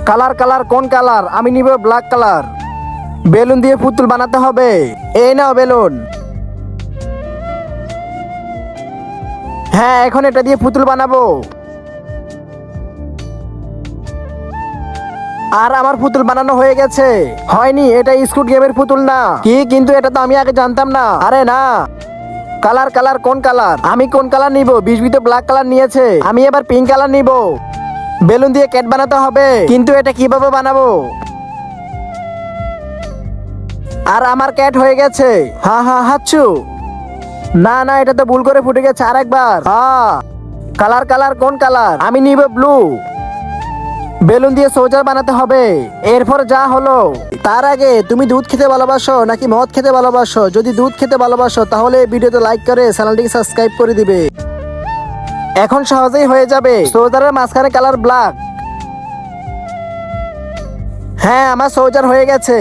Colour colour কোন colour? আমি নিব ব্ল্যাক কালার। বেলুন দিয়ে পুতুল বানাতে হবে। এই নাও বেলুন। হ্যাঁ, এখন এটা দিয়ে পুতুল বানাবো। আর আমার পুতুল বানানো হয়ে গেছে। হয়নি, এটা স্কুড গেমের পুতুল না। কি? কিন্তু এটা তো আমি আগে জানতাম না। আরে না। কালার কালার কোন কালার? আমি কোন কালার নিব? বিশবি তো ব্ল্যাক কালার নিয়েছে, আমি এবার পিঙ্ক কালার নিব। বেলুন দিয়ে ক্যাট বানাতে হবে, কিন্তু এটা কিভাবে বানাবো? আর আমার ক্যাট হয়ে গেছে। হা হা হাচ্ছু। না না, এটা তো ভুল করে ফুটে গেছে। আরেকবার। কালার কালার কোন কালার? আমি নিব ব্লু। বেলুন দিয়ে সোজার বানাতে হবে। এরপর যা হলো। তার আগে তুমি দুধ খেতে ভালোবাসো নাকি মদ খেতে ভালোবাসো? যদি দুধ খেতে ভালোবাসো তাহলে এই ভিডিওতে লাইক করে চ্যানেলটিকে সাবস্ক্রাইব করে দিবে। এখন সহজেই হয়ে যাবে। সোজারের মাঝখানে কালার ব্ল্যাক। হ্যাঁ, আমার সোজার হয়ে গেছে।